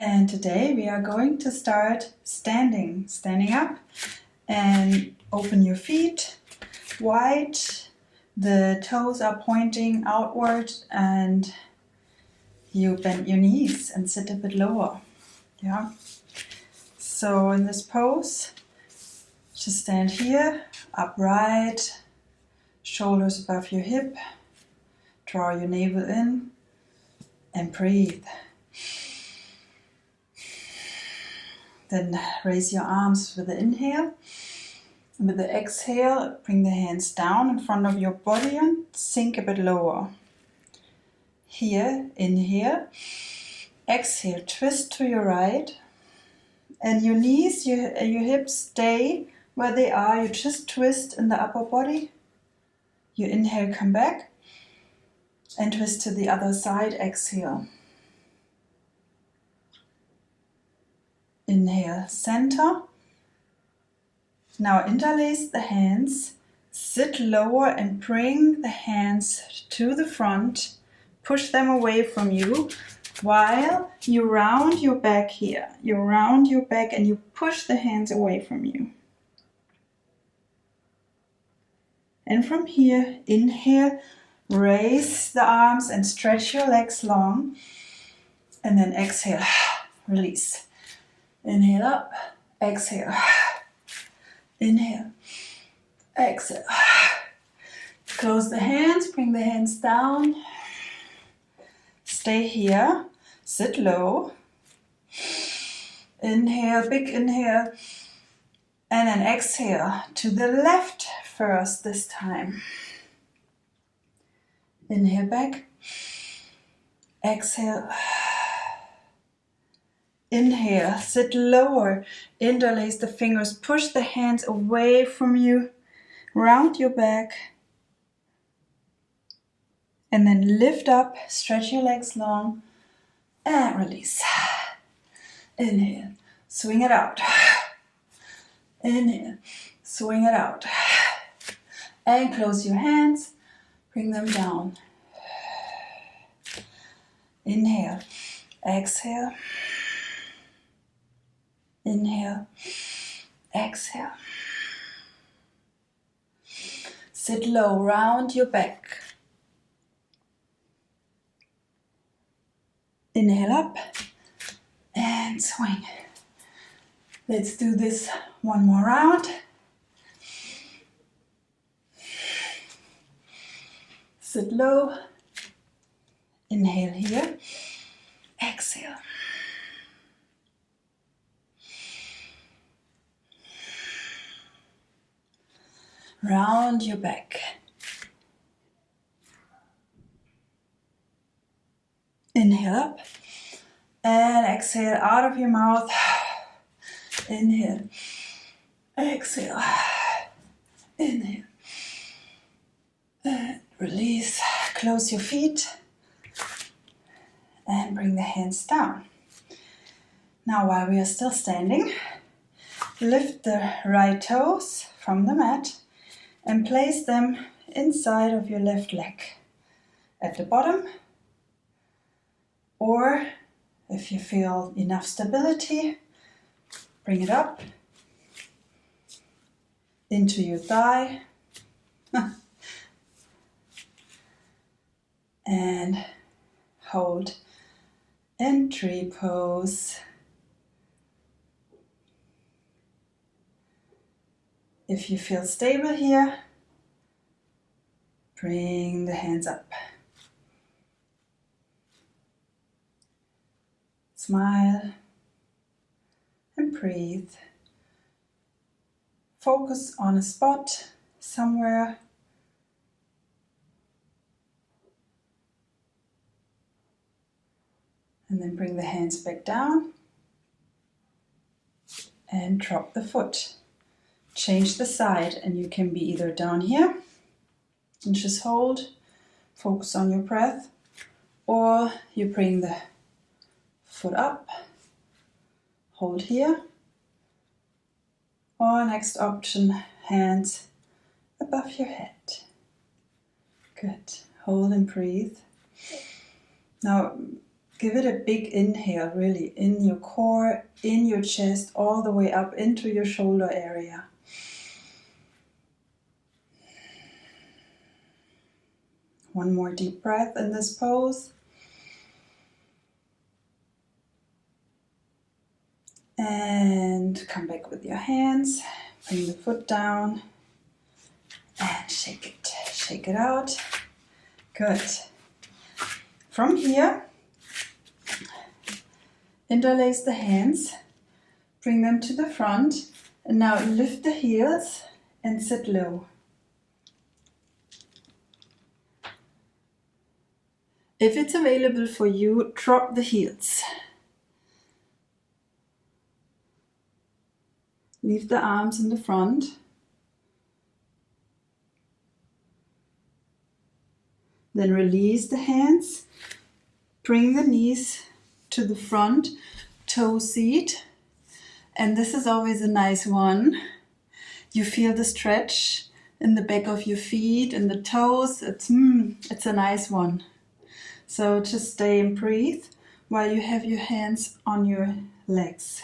And today we are going to start standing up and open your feet wide. The toes are pointing outward and you bend your knees and sit a bit lower. Yeah. So in this pose, just stand here, upright, shoulders above your hip, draw your navel in and breathe. Then raise your arms with the inhale. With the exhale, bring the hands down in front of your body and sink a bit lower. Here, inhale. Exhale, twist to your right. And your knees, your hips stay where they are. You just twist in the upper body. You inhale, come back. And twist to the other side, exhale. Inhale, center. Now interlace the hands, sit lower and bring the hands to the front. Push them away from you while you round your back here. You round your back and you push the hands away from you. And from here, inhale, raise the arms and stretch your legs long. And then exhale, release. Inhale up, exhale. Inhale, exhale. Close the hands, bring the hands down. Stay here, sit low. Inhale, big inhale. And then exhale to the left first this time. Inhale back. Exhale. Inhale, sit lower, interlace the fingers, push the hands away from you, round your back, and then lift up, stretch your legs long, and release. Inhale, swing it out. Inhale, swing it out. And close your hands, bring them down. Inhale, exhale. Inhale, exhale. Sit low, round your back. Inhale up and swing. Let's do this one more round. Sit low. Inhale here. Exhale. Round your back. Inhale up and exhale out of your mouth. Inhale, exhale, inhale, and release. Close your feet and bring the hands down. Now while we are still standing, lift the right toes from the mat and place them inside of your left leg at the bottom, or if you feel enough stability, bring it up into your thigh and hold in tree pose. If you feel stable here, bring the hands up. Smile and breathe. Focus on a spot somewhere. And then bring the hands back down and drop the foot. Change the side and you can be either down here and just hold, focus on your breath, or you bring the foot up, hold here, or next option, hands above your head. Good. Hold and breathe. Now Give it a big inhale, really, in your core, in your chest, all the way up into your shoulder area. One more deep breath in this pose. And come back with your hands. Bring the foot down. And shake it out. Good. From here, interlace the hands, bring them to the front, and now lift the heels and sit low. If it's available for you, drop the heels. Leave the arms in the front. Then release the hands. Bring the knees to the front, toe seat. And this is always a nice one. You feel the stretch in the back of your feet and the toes. It's a nice one. So just stay and breathe while you have your hands on your legs.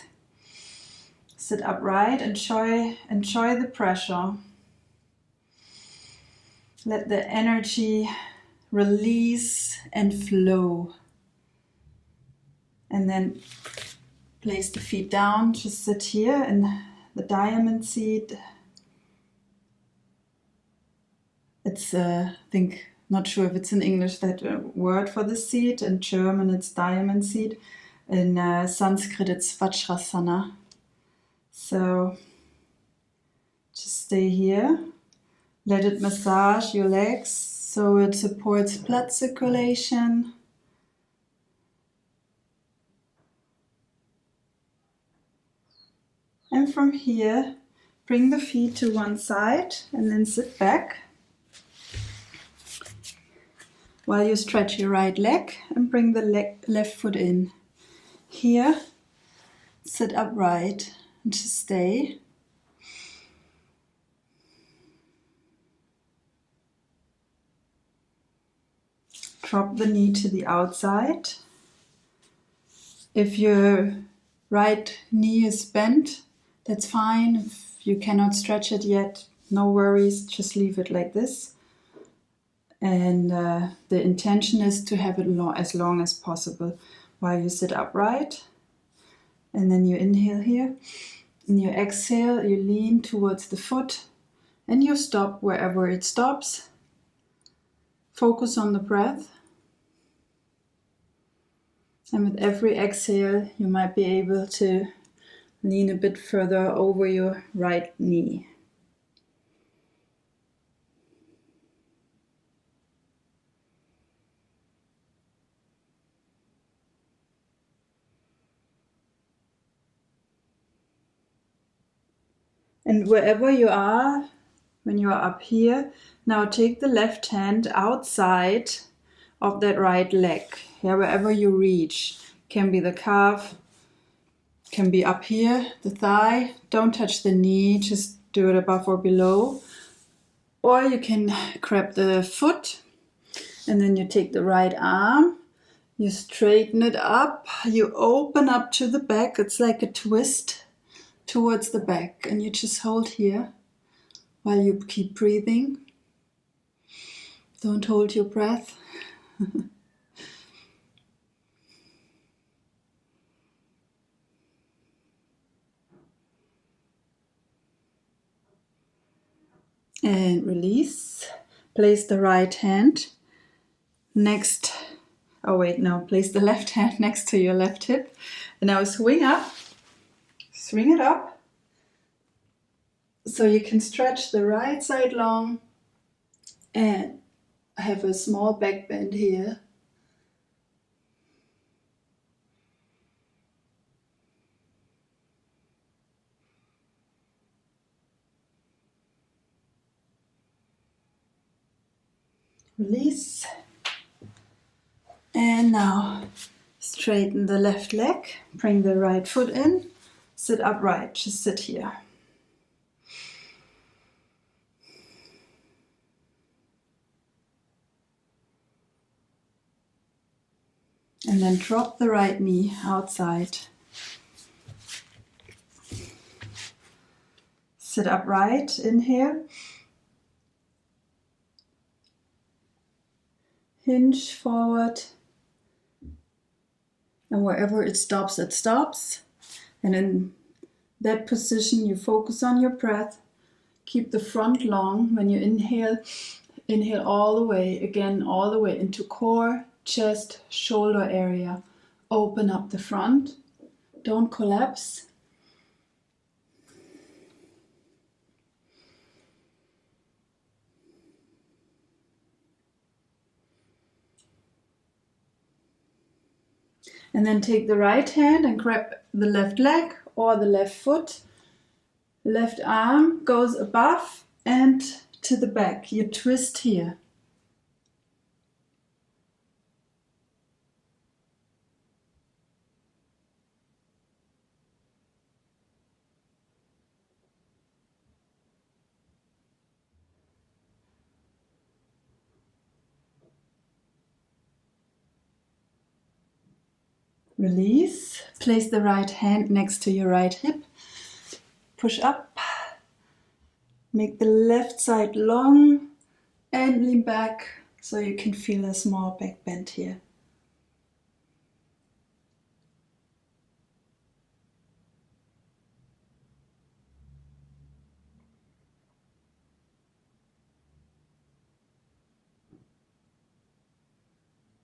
Sit upright, enjoy the pressure. Let the energy release and flow. And then place the feet down, just sit here in the diamond seat. It's, not sure if it's in English that word for the seat. In German it's diamond seat. In Sanskrit it's Vajrasana. So just stay here. Let it massage your legs so it supports blood circulation. And from here, bring the feet to one side and then sit back while you stretch your right leg and bring the left foot in. Here, sit upright and just stay. Drop the knee to the outside. If your right knee is bent, that's fine. If you cannot stretch it yet, no worries, just leave it like this. And the intention is to have it as long as possible while you sit upright. And then you inhale here. And you exhale, you lean towards the foot. And you stop wherever it stops. Focus on the breath. And with every exhale, you might be able to lean a bit further over your right knee. And wherever you are, when you are up here, now take the left hand outside of that right leg. Yeah, wherever you reach. Can be the calf, can be up here, the thigh. Don't touch the knee, just do it above or below. Or you can grab the foot and then you take the right arm, you straighten it up, you open up to the back. It's like a twist towards the back, and you just hold here while you keep breathing. Don't hold your breath. And release. Place the right hand next, place the left hand next to your left hip. And now swing it up. So you can stretch the right side long and have a small back bend here. Release. And now straighten the left leg, bring the right foot in, sit upright, just sit here. And then drop the right knee outside. Sit upright, inhale. Hinge forward. And wherever it stops, it stops. And in that position, you focus on your breath. Keep the front long. When you inhale, inhale all the way, again, all the way into core, chest, shoulder area. Open up the front. Don't collapse. And then take the right hand and grab the left leg or the left foot. Left arm goes above and to the back. You twist here. Release. Place the right hand next to your right hip. Push up. Make the left side long and lean back so you can feel a small back bend here.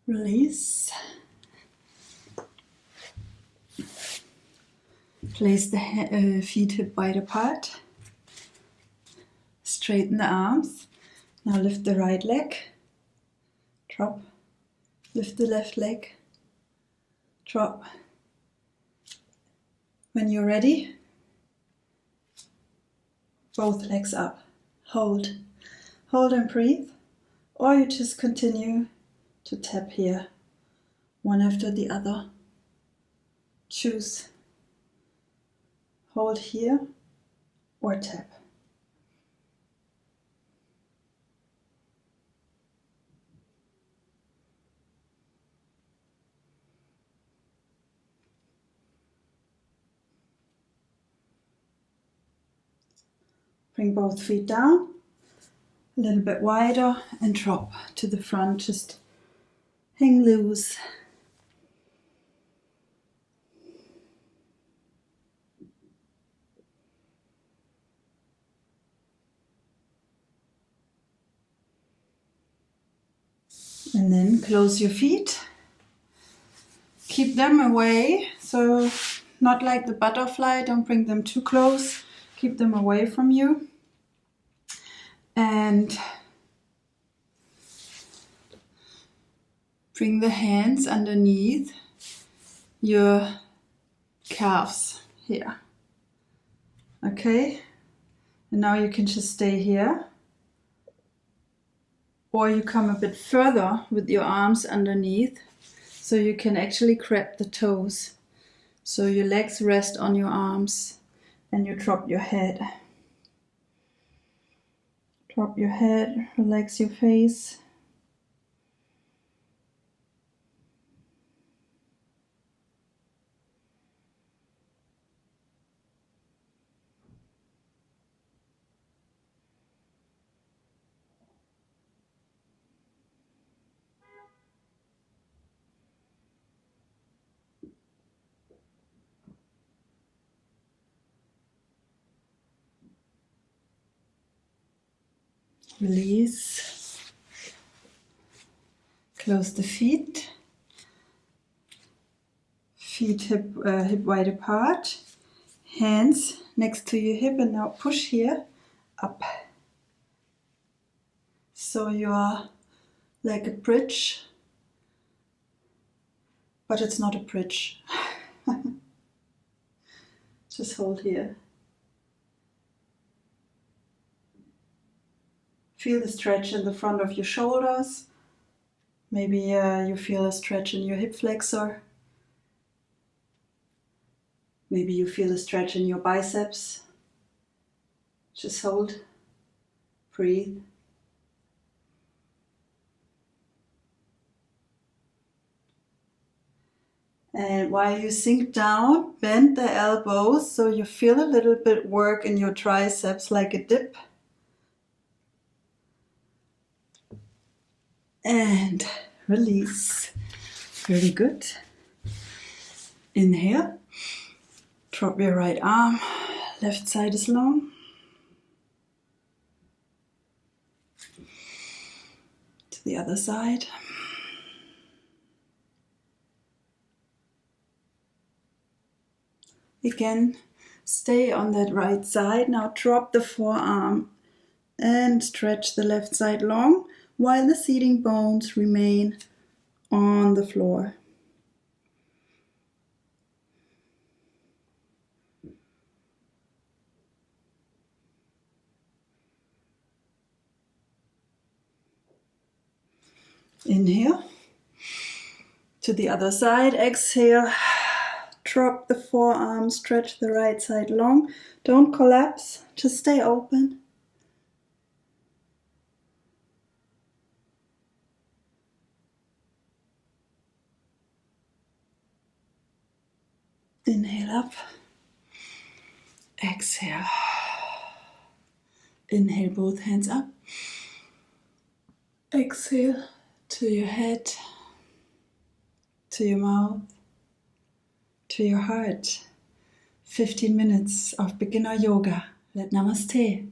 Release. Place the feet hip wide apart. Straighten the arms. Now lift the right leg. Drop. Lift the left leg. Drop. When you're ready, both legs up. Hold. Hold and breathe. Or you just continue to tap here, one after the other. Choose. Hold here or tap. Bring both feet down, a little bit wider, and drop to the front. Just hang loose. And then close your feet. Keep them away, so not like the butterfly, don't bring them too close. Keep them away from you. And bring the hands underneath your calves here. Okay? And now you can just stay here. Or you come a bit further with your arms underneath so you can actually grab the toes. So your legs rest on your arms and you drop your head. Drop your head, relax your face. Release. Close the feet. Feet hip wide apart. Hands next to your hip, and now push here up. So you're like a bridge, but it's not a bridge. Just hold here. Feel the stretch in the front of your shoulders. Maybe you feel a stretch in your hip flexor. Maybe you feel a stretch in your biceps. Just hold. Breathe. And while you sink down, bend the elbows so you feel a little bit work in your triceps like a dip. And release. Very good. Inhale. Drop your right arm. Left side is long. To the other side. Again, stay on that right side. Now drop the forearm and stretch the left side long while the seating bones remain on the floor. Inhale. To the other side, exhale. Drop the forearm, stretch the right side long. Don't collapse, just stay open. Inhale up. Exhale. Inhale, both hands up. Exhale to your head, to your mouth, to your heart. 15 minutes of beginner yoga. Let namaste.